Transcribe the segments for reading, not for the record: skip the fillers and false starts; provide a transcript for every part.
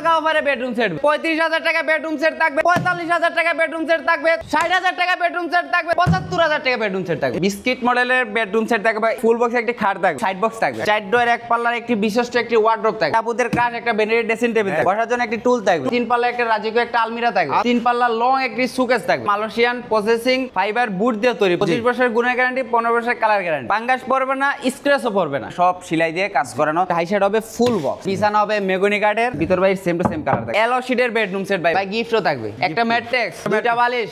ধামাকা অফারে bedroom set ৩৫,০০০ টাকা বেডরুম সেট থাকবে, ৪৫,০০০ টাকা বেডরুম সেট থাকবে, ৬০,০০০ টাকা বেডরুম সেট থাকবে, ৭৫,০০০ টাকা বেডরুম সেট থাকবে। বিস্কিট মডেলের বেডরুম সেট থাকবে, ফুল বক্স একটি খাট থাকবে, সাইড বক্স থাকবে, 4 ডোর 1 পাল্লার একটি বিশিষ্ট একটি ওয়ার্ডরোব থাকবে, আপুদের কাজ একটা ভ্যানিটি ড্রেসিং টেবিল থাকবে, বসার জন্য একটি টুল থাকবে, 3 পাল্লা একটা রাজকীয় একটা আলমিরা থাকবে, 3 পাল্লা লং একটি সুকেস থাকবে, মালয়েশিয়ান প্রসেসিং ফাইবার বুট দিয়ে তৈরি, 25 বছরের গুণের গ্যারান্টি, 15 বছরের কালার গ্যারান্টি, পাঙ্গাস পড়বে না, স্ক্র্যাচও পড়বে না, সব সেলাই দিয়ে কাজ করানো। হাই সাইড হবে ফুল বক্স, বিছানা হবে মেগনি কাঠের, ভিতর বাইরে সেম টু সেম কালার থাকবে, এলো শীটের বেডরুম সেট ভাই গিফটও থাকবে, একটা ম্যাট্রেক্স,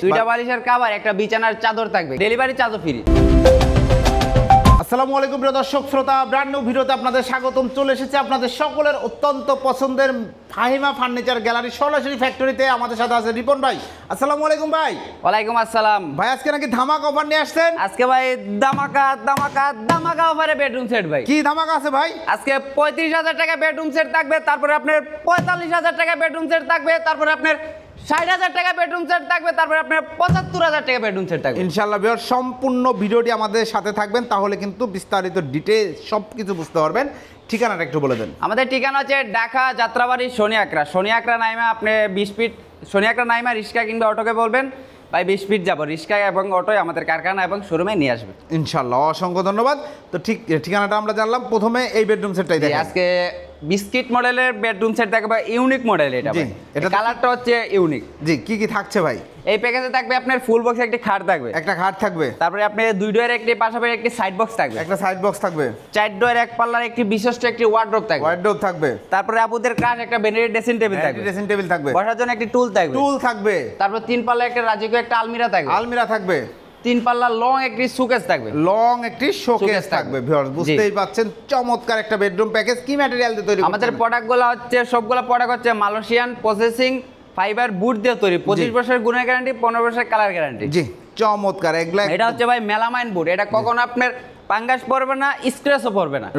দুইটা বালিশের কভার, একটা বিছানার চাদর থাকবে, ডেলিভারি চার্জও ফ্রি। আসসালামু আলাইকুম প্রিয় দর্শক শ্রোতা, ব্র্যান্ড নিউ ভিডিওতে আপনাদের স্বাগতম। চলে এসেছে আপনাদের সকলের অত্যন্ত পছন্দের ফাহিমা ফার্নিচার গ্যালারি সরাসরি ফ্যাক্টরিতে। আমাদের সাথে আছে রিপন ভাই। আসসালামু আলাইকুম ভাই। ওয়ালাইকুম আসসালাম ভাই, আজকে নাকি ধামাকা অফার নিয়ে আসছেন? আজকে ভাই ধামাকা অফারে বেডরুম সেট ভাই। কি ধামাকা আছে ভাই? আজকে ৩৫,০০০ টাকা বেডরুম সেট থাকবে, তারপরে আপনার ৪৫,০০০ টাকা বেডরুম সেট থাকবে, তারপরে আপনার ৬০,০০০ টাকা বেডরুম সেট থাকবে, তারপরে আপনার ৭৫,০০০ টাকা বেডরুম সেট থাকবে। ইনশাআল্লাহ ভিউয়ার সম্পূর্ণ ভিডিওটি আমাদের সাথে থাকবেন, তাহলে কিন্তু বিস্তারিত ডিটেইলস সবকিছু বুঝতে পারবেন। ঠিকানাটা একটু বলে দেন। আমাদের ঠিকানা হচ্ছে ঢাকা যাত্রাবাড়ি শনি আকরা নাইমা, আপনি 20 ফিট শনি আকরা নাইমা রিক্সা কিংবা অটোকে বলবেন ভাই 20 ফিট যাবো, রিক্সা এবং অটোয় আমাদের কারখানা এবং শোরুমে নিয়ে আসবে ইনশাআল্লাহ। অসংখ্য ধন্যবাদ। তো ঠিকানাটা আমরা জানলাম। প্রথমে এই বেডরুম সেটটাই দেখেন। আজকে বিস্কিট মডেলের বেডরুম সেট থাকবে, ইউনিক মডেল। এটা কালারটা হচ্ছে ইউনিক। জি, কি কি থাকছে ভাই? এই প্যাকেজে থাকবে আপনার ফুল বক্স একটি খাট থাকবে, একটা খাট থাকবে, তারপরে আপনি 2 ডোরের একটি পাশাপাশি একটি সাইড বক্স থাকবে, একটা সাইড বক্স থাকবে, 4 ডোর 1 পাল্লার একটি বিশিষ্ট একটি ওয়ার্ডরোব থাকবে, ওয়ার্ডরোব থাকবে, তারপরে আপুদের কাজ একটা ভ্যানিটি ড্রেসিং টেবিল থাকবে, ড্রেসিং টেবিল থাকবে, বসার জন্য একটি টুল থাকবে, তারপর 3 পাল্লা একটা রাজকীয় একটা আলমিরা থাকবে, 3 পাল্লা লং একটি শোকেস থাকবে, শোকেস থাকবে। ভিউয়ার্স বুঝতেই পাচ্ছেন, চমৎকার একটা বেডরুম প্যাকেজ। কি ম্যাটেরিয়াল দিয়ে তৈরি? আমাদের প্রোডাক্টগুলো হচ্ছে সবগুলো প্রোডাক্ট হচ্ছে মালয়েশিয়ান প্রসেসিং ফাইবার বুট দিয়ে তৈরি, 25 বছরের গুণের গ্যারান্টি, 15 বছরের কালার গ্যারান্টি। জি, চমৎকার। এটা হচ্ছে ভাই মেলামাইন বুট, এটা কখনো আপনার পাঙ্গাস পড়বে না, স্ক্র্যাচও পড়বে না,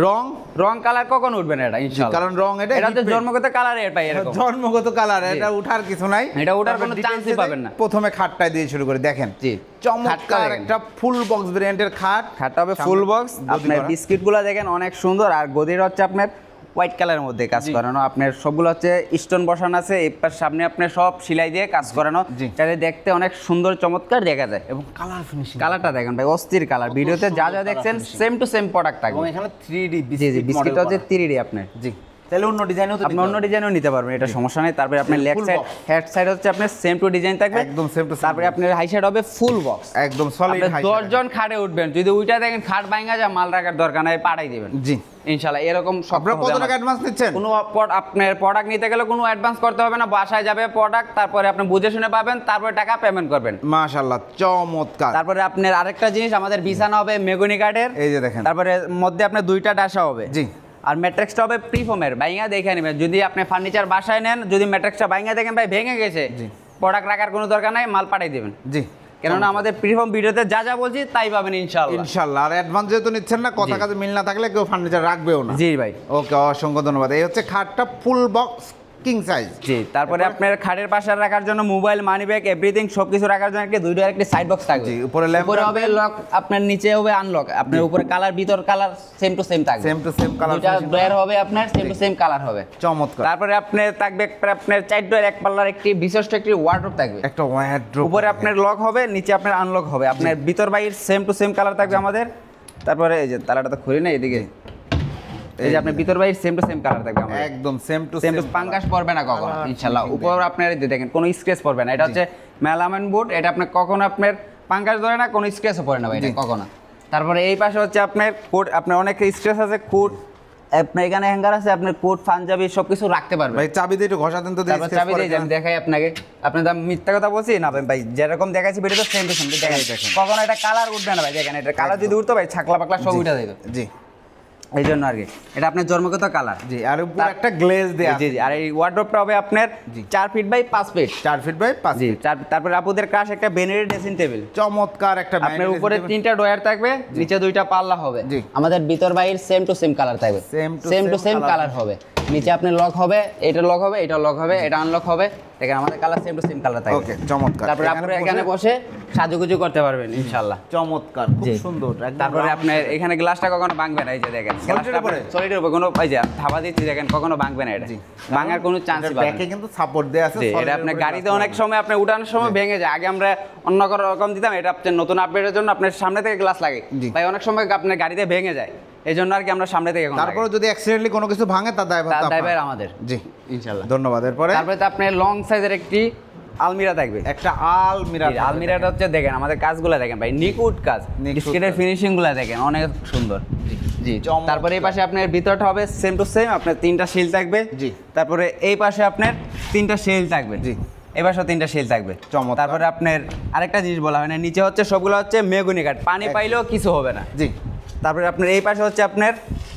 রং কালার কখনো উঠবে না এটা ইনশাআল্লাহ, কারণ রং এটা হচ্ছে জন্মগত কালার। এটা এরকম জন্মগত কালার, এটা উঠার কিছু নাই, এটা উঠার কোনো চান্সই পাবেন না। প্রথমে খাটটাই দিয়ে শুরু করে দেখেন। জি, চমৎকার একটা ফুল বক্স ভেরিয়েন্টের খাটটা হবে ফুল বক্স। আপনার বিস্কিটগুলো দেখেন অনেক সুন্দর, আর গদির হচ্ছে আপনার হোয়াইট কালারের মধ্যে কাজ করানো, আপনার সবগুলো হচ্ছে স্টোন বসানো আছে, এর সামনে আপনার সব সেলাই দিয়ে কাজ করানো, যাতে দেখতে অনেক সুন্দর চমৎকার দেখা যায়। এবং কালার ফিনিশিং, কালারটা দেখেন ভাই অস্থির কালার। ভিডিওতে যা যা দেখছেন সেম টু সেম প্রোডাক্ট থাকবে। এবং এখানে 3D বিস্কিট হচ্ছে 3D আপনার। জি, তাহলে অন্য ডিজাইনও তো আপনি অন্য ডিজাইনও নিতে পারবেন, এটা সমস্যা নেই। তারপরে আপনার লেগ সাইড হেড সাইড হচ্ছে আপনার সেম টু ডিজাইন থাকবে, একদম সেম টু। তারপরে আপনার হাই সাইড হবে ফুল বক্স, একদম সলিড হাই। 10 জন খাটে উঠবেন, যদি ওইটা দেখেন খাট ভাঙা যায়, মাল রাখার দরকার নাই, পাঠাই দিবেন। জি ইনশাআল্লাহ। এরকম সব। আপনারা কত টাকা অ্যাডভান্স নিচ্ছেন? কোনো আপনার প্রোডাক্ট নিতে গেলে কোনো অ্যাডভান্স করতে হবে না, বাসায় যাবে প্রোডাক্ট, তারপরে আপনি বুঝে শুনে পাবেন, তারপরে টাকা পেমেন্ট করবেন। মাশাআল্লাহ, চমৎকার। তারপরে আপনার আরেকটা জিনিস, আমাদের বিছানা হবে মেগনি কাঠের, এই যে দেখেন, তারপরে মধ্যে আপনার 2টা ডাসা হবে। জি, আর ম্যাট্রিক্সটা হবে প্রিফোমের, বাইঙ্গা দেখে নেবেন। যদি আপনি ফার্নিচার বাসায় নেন, যদি ম্যাট্রিক্সটা বাইঙ্গা দেখেন ভাই ভেঙে গেছে, প্রোডাক্ট রাখার কোনো দরকার নাই, মাল পাঠিয়ে দেবেন। জি, কেননা আমাদের প্রিফোম ভিডিওতে যা যা বলছি তাই পাবেন ইনশাআল্লাহ। আর অ্যাডভান্স যেহেতু নিচ্ছেন না, কথা কাজে মিল না থাকলে কেউ ফার্নিচার রাখবেও না। জি ভাই, ওকে, অসংখ্য ধন্যবাদ। এই হচ্ছে খাটটা ফুল বক্স কিং সাইজ। জি, তারপরে আপনার খাটের পাশে রাখার জন্য মোবাইল, মানি ব্যাগ, এভরিথিং সবকিছু রাখার জন্য একটা 2 ডোর একটি সাইড বক্স থাকবে। জি, উপরে হবে লক, আপনার নিচে হবে আনলক, আপনার উপরে কালার, ভিতর কালার সেম টু সেম থাকবে, সেম টু সেম কালার। দুইটা ডোর হবে আপনার সেম টু সেম কালার হবে। চমৎকার। তারপরে আপনার থাকবে আপনার 4 ডোর 1 পাল্লার একটি বিশিষ্ট একটি ওয়ার্ডরোব থাকবে, একটা ওয়ার্ডরোব। উপরে আপনার লক হবে, নিচে আপনার আনলক হবে, আপনার ভিতর বাইরে সেম টু সেম কালার থাকবে আমাদের। তারপরে এই যে তালাটা তো খুলি না, এদিকে এই যে আপনার ভিতর বাইরে সেম টু সেম কালার থাকবে আমাদের, একদম সেম টু সেম। পাঙ্গাস পড়বে না কখনো ইনশাআল্লাহ। উপর আপনার দেখেন কোনো স্ক্র্যাচ পড়বে না, এটা হচ্ছে মেলামাইন বোর্ড, এটা আপনার কখনো আপনার পাঙ্গাস ধরে না, কোনো স্ক্র্যাচও পড়ে না ভাই, এটা কখনো। তারপরে এই পাশে হচ্ছে আপনার কোট, আপনার অনেক স্ক্র্যাচ আছে, কোট আপনার এখানে হ্যাঙ্গার আছে, আপনার কোট পাঞ্জাবি সবকিছু রাখতে পারবেন ভাই। চাবি দিয়ে একটু ঘষা দেন তো, দেখি চাবি দিয়ে আমি দেখাই আপনাকে। আপনার দাম মিথ্যা কথা বলছি না ভাই, যেরকম দেখাচ্ছি ভিডিওতে সেম টু সেম দেখাই। কখনো এটা কালার উঠবে না ভাই, দেখেন এটা কালার যদি উঠতো ভাই ছাকলা পাকলা সব উঠে যেত। জি, এই জন্য আর কি, এটা আপনার জন্মগত কালার। জি, আর উপরে একটা গ্লেজ দেয়া। জি জি, আর এই ওয়ার্ডরোবটা হবে আপনার 4 feet by 5 feet. 4 feet by 5। জি, তারপরে আপুদের কাজ একটা ভ্যানিটি ড্রেসিং টেবিল, চমৎকার একটা। আপনার উপরে 3টা ডয়ার থাকবে, নিচে 2টা পাল্লা হবে, আমাদের ভিতর বাইরে সেম টু সেম কালার থাকবে, সেম টু সেম কালার হবে। নিচে আপনি লক হবে, এটা লক হবে, এটা লক হবে, এটা আনলক হবে। দেখেন আমাদের colour same to same colour থাকবে। ওকে, চমৎকার। তারপরে আপনি এখানে বসে সাজুগুজু করতে পারবেন ইনশাআল্লাহ। চমৎকার, খুব সুন্দর। তারপরে আপনার এখানে গ্লাসটা কখনো ভাঙবে না, এই যে দেখেন সলিডের উপরে, সলিডের উপরে কোনো এই যে ধাবা দিচ্ছি দেখেন কখনো ভাঙবে না, এটা ভাঙার কোনো চান্সই পাবেন না। ব্যাকে কিন্তু সাপোর্ট দেয়া আছে। এটা আপনি গাড়িতে অনেক সময় আপনি উঠানোর সময় ভেঙে যায়। আগে আমরা অন্য রকম দিতাম, এটা আপনার নতুন আপডেটের জন্য আপনার সামনে থেকে গ্লাস লাগে ভাই, অনেক সময় আপনার গাড়িতে ভেঙে যায়, এই জন্য আর কি আমরা সামনে থেকে। তারপরে যদি অ্যাক্সিডেন্টলি কোনো কিছু ভাঙে তার দায়ভার আমাদের। জি ইনশাআল্লাহ, ধন্যবাদ। এরপরে তারপরে তো আপনার লং সাইজের একটি আলমিরা থাকবে। একটা আলমিরা, আলমিরাটা হচ্ছে দেখেন আমাদের কাজগুলো দেখেন ভাই, নিখুঁত কাজ, বিস্কিটের ফিনিশিং গুলো দেখেন অনেক সুন্দর। জি, তারপরে এই পাশে আপনার ভিতরটা হবে সেম টু সেম, আপনার 3টা শিল থাকবে। জি, তারপরে এই পাশে আপনার 3টা শিল থাকবে। জি, এই পাশেও 3টা শিল থাকবে। তারপরে আপনার আরেকটা জিনিস বলা হয় না, নিচে হচ্ছে সবগুলো হচ্ছে মেগুনি কাঠ, পানি পাইলেও কিছু হবে না। জি, তারপরে আপনার এই পাশে হচ্ছে আপনার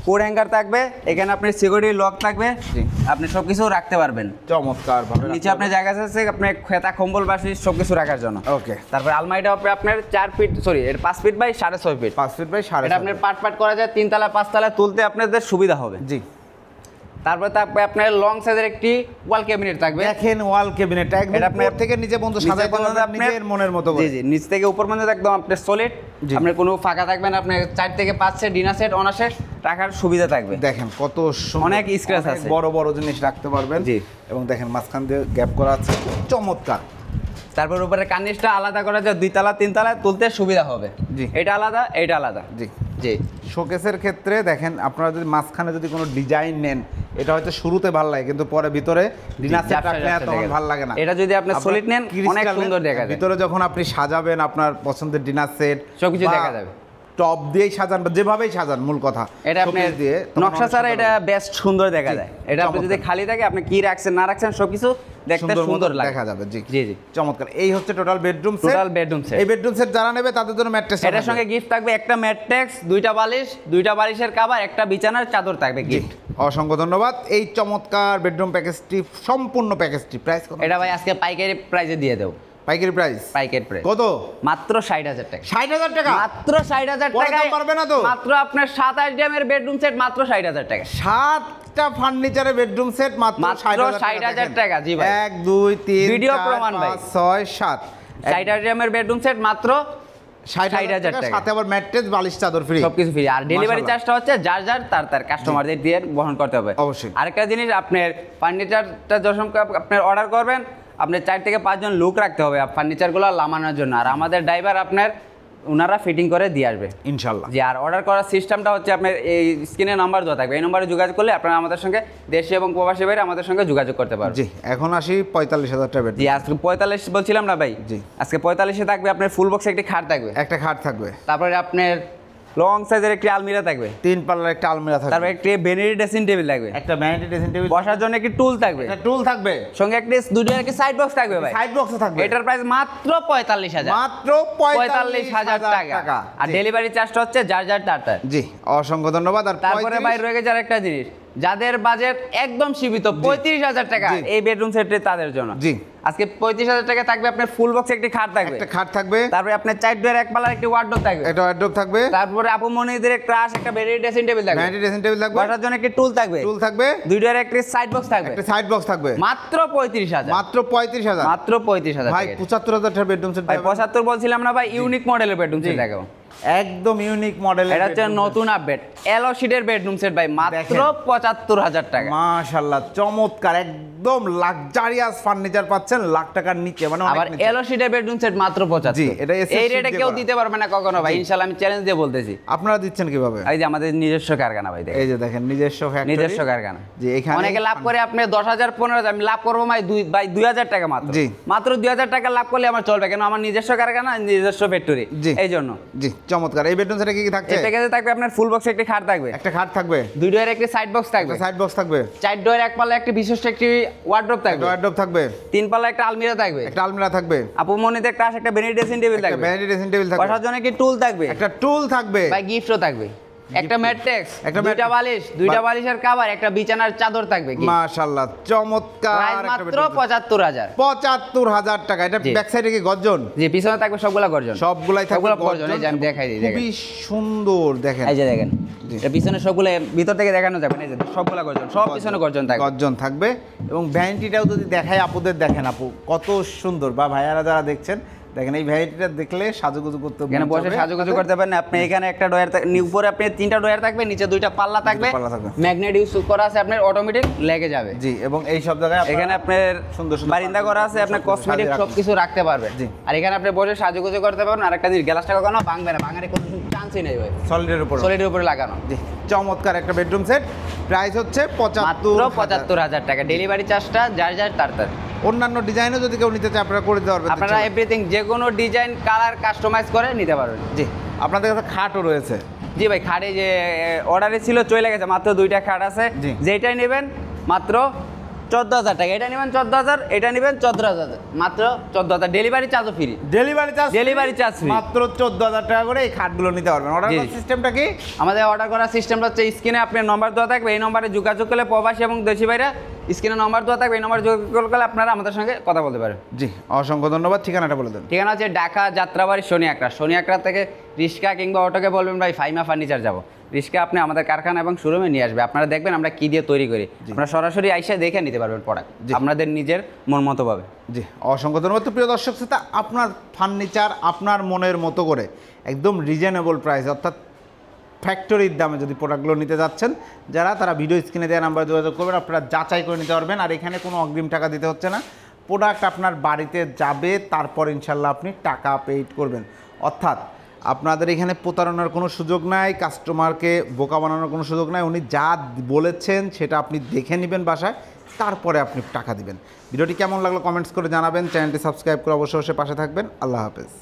কোড হ্যাঙ্গার থাকবে, এখানে আপনার সিকিউরিটি লক থাকবে, আপনি সব কিছু রাখতে পারবেন চমৎকার ভাবে। নিচে আপনার জায়গা আছে আপনার খেতা কম্বল বাসি সব কিছু রাখার জন্য। ওকে, তারপরে আলমারিটা হবে আপনার 4 ফিট, সরি এর 5 feet by 6.5 feet. 5 feet by 6.5। এটা আপনার পার্ট করা যায়, 3 তলা 5 তলা তুলতে আপনাদের সুবিধা হবে। জি, তারপরে আপনার লং সাইজের একটি ওয়াল ক্যাবিনেট থাকবে। দেখেন ওয়াল ক্যাবিনেটটা একদম উপর থেকে নিচে পর্যন্ত সাজাতে পারবেন নিজের মনের মতো করে। জি জি, নিচ থেকে উপর পর্যন্ত একদম আপনার সলিড, আপনার কোনো ফাঁকা থাকবে না, আপনার 4 থেকে 5 সেট ডিনার সেট অনাসে রাখার সুবিধা থাকবে। দেখেন কত অনেক স্ক্র্যাচ আছে, বড় বড় জিনিস রাখতে পারবেন। জি, এবং দেখেন মাঝখান দিয়ে গ্যাপ করা আছে, চমৎকার। তারপর উপরে কার্নিশটা আলাদা করা যায়, 2 তলা 3 তলা তুলতে সুবিধা হবে। জি, এটা আলাদা, এটা আলাদা। জি জি, শোকেসের ক্ষেত্রে দেখেন আপনারা যদি মাঝখানে যদি কোনো ডিজাইন নেন, এটা হয়তো শুরুতে ভালো লাগে কিন্তু পরে ভিতরে ডিনার সেট রাখলে তখন ভালো লাগে না। এটা যদি আপনি সলিড নেন অনেক সুন্দর দেখা যায়। ভিতরে যখন আপনি সাজাবেন আপনার পছন্দের ডিনার সেট সবকিছু দেখা যাবে, টপ দিয়েই সাজান বা যেভাবেই সাজান, মূল কথা এটা আপনি দিয়ে নকশা ছাড়া এটা বেস্ট সুন্দর দেখা যায়। এটা আপনি যদি খালি থাকে আপনি কি রাখছেন না রাখছেন সবকিছু দেখতে সুন্দর দেখা যাবে। জি জি জি, চমৎকার। এই হচ্ছে total bedroom set. Total bedroom set. এই বেডরুম সেট যারা নেবে তাদের জন্য ম্যাট্রেস, এটার সঙ্গে গিফট থাকবে একটা ম্যাট্রেস, 2টা বালিশ, 2টা বালিশের কভার, একটা বিছানার চাদর থাকবে গিফট। অসংখ্য ধন্যবাদ। এই চমৎকার বেডরুম প্যাকেজটি, সম্পূর্ণ প্যাকেজটি প্রাইস কত? এটা ভাই আজকে পাইকারি প্রাইসে দিয়ে দেব। পাইকারি প্রাইস? পাইকারি প্রাইস কত? মাত্র 60,000 টাকা। 60,000 টাকা? মাত্র 60,000 টাকা। পারবে না তো? মাত্র আপনার 7-8 ডেমের বেডরুম সেট মাত্র 60,000 টাকা। 7টা ফার্নিচারের বেডরুম সেট মাত্র 60,000 টাকা। জি ভাই, 1 2 3 ভিডিও প্রমাণ ভাই, 6 7 60 ডেমের বেডরুম সেট মাত্র 60,000 টাকা। সাথে আবার ম্যাট্রেস, বালিশ, চাদর ফ্রি, সবকিছু ফ্রি। আর ডেলিভারি চার্জটা হচ্ছে যার যার তার কাস্টমারদের দিয়ে বহন করতে হবে অবশ্যই। আরেকটা জিনিস, আপনার ফার্নিচারটা যখন আপনার অর্ডার করবেন, আপনার 4 থেকে 5 জন লোক রাখতে হবে ফার্নিচারগুলো লামানোর জন্য, আর আমাদের ড্রাইভার আপনার ওনারা ফিটিং করে দিয়ে আসবে ইনশাল্লাহ। জি, আর অর্ডার করার সিস্টেমটা হচ্ছে আপনার এই স্ক্রিনে নাম্বার দেওয়া থাকবে, এই নম্বরে যোগাযোগ করলে আপনারা আমাদের সঙ্গে দেশি এবং প্রবাসী বাইরে আমাদের সঙ্গে যোগাযোগ করতে পারবেন। জি, এখন আসি 45,000 টাকা বেড। জি, আজকে 45 বলছিলাম না ভাই। জি, আজকে 45-এ থাকবে আপনার ফুল বক্সে একটি খাট থাকবে, একটা খাট থাকবে, তারপরে আপনার লং সাইজের একটি আলমিরা থাকবে, 3 পাল্লার একটা আলমিরা থাকবে, তারপর একটি ভ্যানিটি ড্রেসিং টেবিল থাকবে, একটা ভ্যানিটি ড্রেসিং টেবিল, বসার জন্য একটি টুল থাকবে, একটা টুল থাকবে, সঙ্গে একটি দুইটা একটি সাইড বক্স থাকবে ভাই, সাইড বক্স থাকবে। এটার প্রাইস মাত্র 45,000, মাত্র 45,000 টাকা। আর ডেলিভারি চার্জটা হচ্ছে যার যার তার। জি, অসংখ্য ধন্যবাদ। আর তারপরে ভাই রয়ে গেছে আরেকটা জিনিস, যাদের বাজেট একদম সীমিত 35,000 টাকা, এই বেডরুম সেটটি তাদের জন্য। জি, আজকে 35,000 টাকা থাকবে আপনার ফুল বক্স একটি খাট থাকবে, একটা খাট থাকবে, তারপরে আপনার 4 ডোর 1 পাল্লার একটি ওয়ার্ডরোব থাকবে, একটা ওয়ার্ডরোব থাকবে, তারপরে আপু মনিদের ক্রাশ একটা ভ্যানিটি ড্রেসিং টেবিল থাকবে, ভ্যানিটি ড্রেসিং টেবিল থাকবে, বসার জন্য একটি টুল থাকবে, টুল থাকবে, 2 ডোর একটি সাইড বক্স থাকবে, একটা সাইড বক্স থাকবে, মাত্র 35,000, মাত্র 35,000, মাত্র 35,000 ভাই 75,000 টাকা বেডরুম সেট। ভাই 75 বলছিলাম না ভাই, ইউনিক মডেলের বেডরুম সেট দেখাবো, একদম ইউনিক মডেল। এটা হচ্ছে নতুন আপডেট এলো শীটের বেডরুম সেট ভাই, মাত্র 75,000 টাকা। মাশাআল্লাহ, চমৎকার, একদম লাক্সারিয়াস ফার্নিচার পাচ্ছেন লাখ টাকার নিচে, মানে আবার এলো শীটের বেডরুম সেট মাত্র 75। জি, এটা এই রেটে কেউ দিতে পারবে না কখনো ভাই, ইনশাআল্লাহ আমি চ্যালেঞ্জ দিয়ে বলতেছি। আপনারা দিচ্ছেন কিভাবে? এই যে আমাদের নিজস্ব কারখানা ভাই, এই যে দেখেন নিজস্ব ফ্যাক্টরি, নিজস্ব কারখানা। জি, এখানে অনেকে লাভ করে আপনি 10,000 15,000, আমি লাভ করবো ভাই 2,000 টাকা মাত্র। জি, মাত্র 2,000 টাকা লাভ করলে আমার চলবে, কেন আমার নিজস্ব কারখানা, নিজস্ব ফ্যাক্টরি, এই জন্য। জি, চমৎকার। এই বেডরুম সেটে কি থাকছে? এই প্যাকেজে থাকবে আপনার ফুল বক্সে একটি খাট থাকবে, একটা খাট থাকবে, 2 ডোর একটি সাইড বক্স থাকবে, সাইড বক্স থাকবে, 4 ডোর 1 পাল্লা একটি বিশিষ্ট একটি ওয়ার্ডরোব থাকবে, ওয়ার্ডরোব থাকবে, 3 পাল্লা একটা আলমিরা থাকবে, একটা আলমিরা থাকবে, আপু মনিদের ক্রাশ একটা ভ্যানিটি ড্রেসিং টেবিল থাকবে, ভ্যানিটি ড্রেসিং টেবিল থাকবে, বসার জন্য কি টুল থাকবে, একটা টুল থাকবে, ভাই গিফটও থাকবে, একটা ম্যাট্রেক্স, একটা দুইটা বালিশ, দুইটা বালিশের কভার, একটা বিছানার চাদর থাকবে কি মাশাআল্লাহ চমৎকার প্রাইস একটা মাত্র bedroom set। ৭৫,০০০। ৭৫,০০০ টাকা। এটা জি। ব্যাক সাইডে কি গর্জন? জি, পিছনে থাকবে সবগুলা গর্জন, সবগুলাই থাকবে সবগুলা গর্জন। গর্জন। এই যে আমি দেখাই দিই, দেখেন খুবই সুন্দর দেখেন। এই যে দেখেন, জি। এটা পিছনে সবগুলো ভিতর থেকে দেখানো যাবে না, এই যে সবগুলা গর্জন, সব পিছনে গর্জন থাকবে। গর্জন থাকবে এবং ভ্যানিটিটাও যদি দেখায় আপুদের, দেখেন আপু কত সুন্দর, বা ভাইয়ারা যারা দেখছেন দেখেন এই ভ্যানিটিটা দেখলে সাজুগুজু করতে এখানে মন বসে চাবে। সাজুগুজু করতে পারেন আপনি। এখানে একটা ডয়ার, উপরে আপনি 3টা ডয়ার থাকবে, নিচে 2টা পাল্লা থাকবে, পাল্লা থাকবে। ম্যাগনেট ইউজ করা আছে, আপনার অটোমেটিক লেগে যাবে। জি, এবং এই সব জায়গায় আপনারা এখানে আপনার সুন্দর সুন্দর বারিন্দা করা আছে, আপনার সবকিছু কসমেটিক সাজিয়ে সবকিছু রাখতে পারবেন। জি। আর এখানে আপনি বসে সাজুগুজু করতে পারবেন। আর একটা জিনিস, গ্লাসটা কখনো ভাঙবে না, ভাঙার কোনো চান্সই নেই ভাই, সলিডের উপর। সলিডের উপরে লাগানো। জি, চমৎকার একটা বেডরুম সেট। প্রাইস হচ্ছে মাত্র ৭৫,০০০। ৭৫,০০০ টাকা। ডেলিভারি চার্জটা যার তার। অন্যান্য ডিজাইনও যদি কেউ নিতে চায় আপনারা করে দিতে পারবেন। আপনারা এভরিথিং, যে কোনো ডিজাইন কালার কাস্টমাইজ করে নিতে পারবেন। জি, আপনাদের কাছে খাটও রয়েছে। জি ভাই, খাটে যে অর্ডারে ছিল চলে গেছে, মাত্র 2টা খাট আছে। জি। যেটাই নেবেন মাত্র 14,০০০ টাকা। এটা নেবেন 14,০০০, এটা নেবেন 14,০০০, মাত্র 14,০০০। ডেলিভারি চার্জও ফ্রি। Delivery charge free। মাত্র ১৪,০০০ টাকা করে এই খাটগুলো নিতে পারবেন। অর্ডার জি। সিস্টেমটা কি? আমাদের অর্ডার করার সিস্টেমটা হচ্ছে, স্ক্রিনে আপনার নম্বর দেওয়া থাকবে, এই নম্বরে যোগাযোগ করলে প্রবাসী এবং দেশি ভাইরা, স্ক্রিনে নম্বর দেওয়া থাকবে, এই নম্বরে যোগাযোগ করলে আপনারা আমাদের সঙ্গে কথা বলতে পারেন। জি, অসংখ্য ধন্যবাদ। ঠিকানাটা বলে দেন। ঠিকানা হচ্ছে ঢাকা যাত্রাবাড়ি শনি আকড়া থেকে রিক্সা কিংবা অটোকে বলবেন ভাই ফাইমা ফার্নিচার যাব, রিক্সা আপনি আমাদের কারখানা এবং শোরুমে নিয়ে আসবে। আপনারা দেখবেন আমরা কি দিয়ে তৈরি করি, আপনারা সরাসরি আইসা দেখে নিতে পারবেন প্রোডাক্ট আপনাদের নিজের মন মতো পাবে। জি, অসংখ্য ধন্যবাদ। তো প্রিয় দর্শক শ্রোতা, আপনার ফার্নিচার আপনার মনের মতো করে একদম রিজনেবল প্রাইস, অর্থাৎ ফ্যাক্টরির দামে যদি প্রোডাক্টগুলো নিতে যাচ্ছেন, যারা তারা ভিডিও স্ক্রিনে দেওয়া নাম্বারে যোগাযোগ করবেন, আপনারা যাচাই করে নিতে পারবেন। আর এখানে কোনো অগ্রিম টাকা দিতে হচ্ছে না, প্রোডাক্ট আপনার বাড়িতে যাবে, তারপর ইনশাল্লাহ আপনি টাকা পেইড করবেন। অর্থাৎ আপনাদের এখানে প্রতারণার কোনো সুযোগ নাই, কাস্টমারকে বোকা বানানোর কোনো সুযোগ নাই। উনি যা বলেছেন সেটা আপনি দেখে নেবেন বাসায়, তারপরে আপনি টাকা দিবেন। ভিডিওটি কেমন লাগলো কমেন্টস করে জানাবেন। চ্যানেলটি সাবস্ক্রাইব করে অবশ্যই পাশে থাকবেন। আল্লাহ হাফেজ।